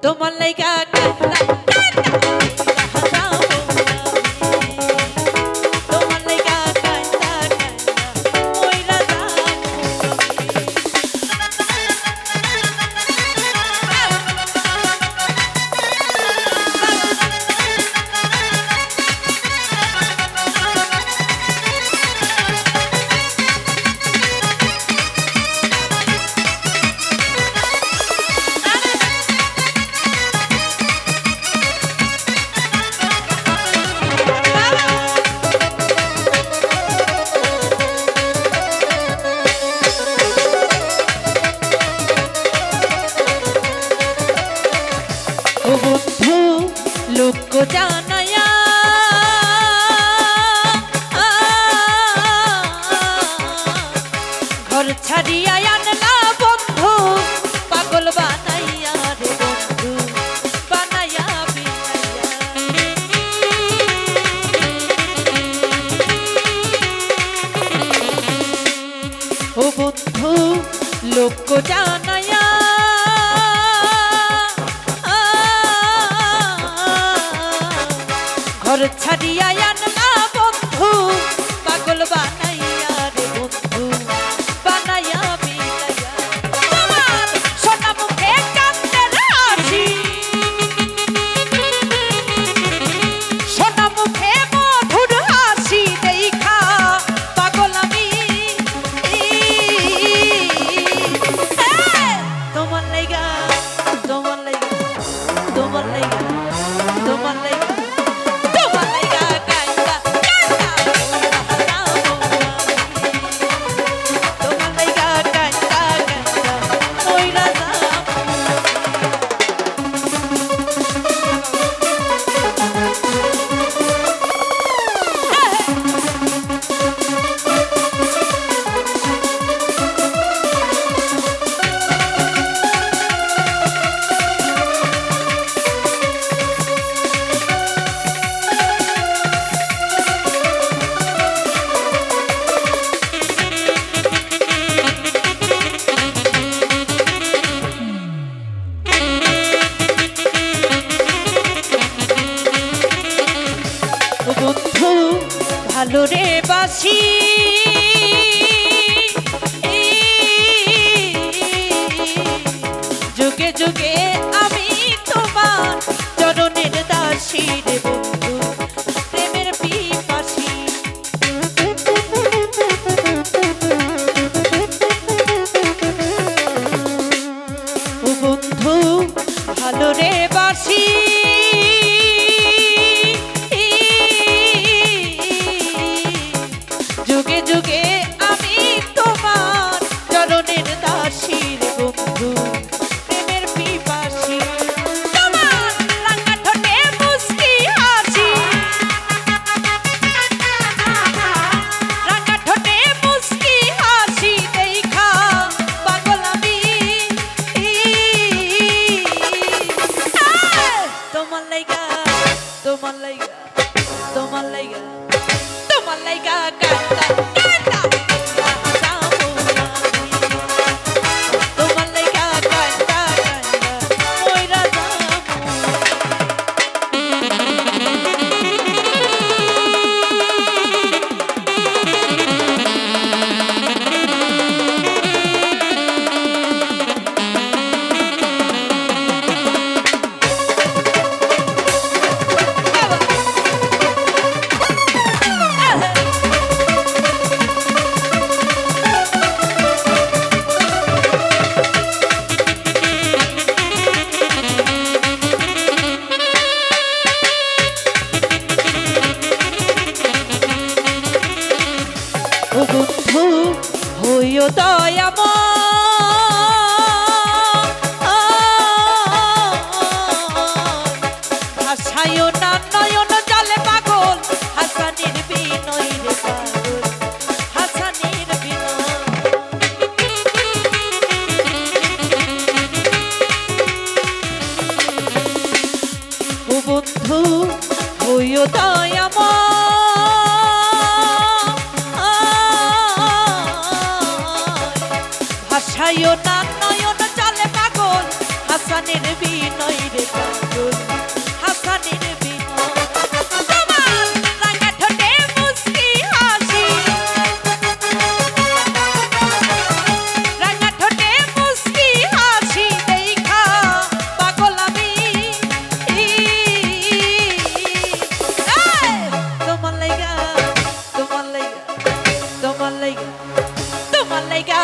তোমার লাইগা লোক জানায়া ঘর ছাড়িয়া আনলা বন্ধু পাগল বানাইয়া রে বন্ধু বানাইয়া বিলাইয়া ও বন্ধু লোক জানায়া ঘর ছাড়িয়া আনলা বন্ধু পাগল বানাইয়া রে বন্ধু বানাইয়া বিলাইয়া তোমার সোনা মুখে কান্দের হাসি সোনা মুখে মধুর হাসি দেখা পাগল আমি তোমার লাইগা তোমার লাইগা তোমার লাইগা তোমার লাইগা ভালো রে বাসি যুগে যুগে আমি তোমার চরণের দাসী রে বন্ধু প্রেমের পিপাসী ও বন্ধু ভালো রে বাসি যুগে যুগে আমি তোমার চরণের দাসী রে বন্ধু প্রেমের পিপাসী তোমার রাঙা ঠোঁটে মুস্কি হাসি রাঙা ঠোঁটে মুস্কি হাসি দেখা পাগল আমি তোমার লাইগা তোমার লাইগা তোমার লাইগা তোমার লাইগা কান্দা কান্দা তোমার লাইগা কান্দা কান্দা মইরা বন্ধু হইও দয়াময় হাসায়ও না নয়ন জালে পাগল হাসানির বিনয় রে পাগল হাসানির বিনয় ও বন্ধু হইও দয়াময় ভাসায়ও না নয়ন জালে হাসানের বিনয় রে পাগল হাসানের বিনয় তোমার রাঙা ঠোঁটে মুস্কি হাসি রাঙা ঠোঁটে মুস্কি হাসি দেখা পাগল আমি তোমার লাইগা তোমার লাইগা তোমার লাইগা তোমার লাইগা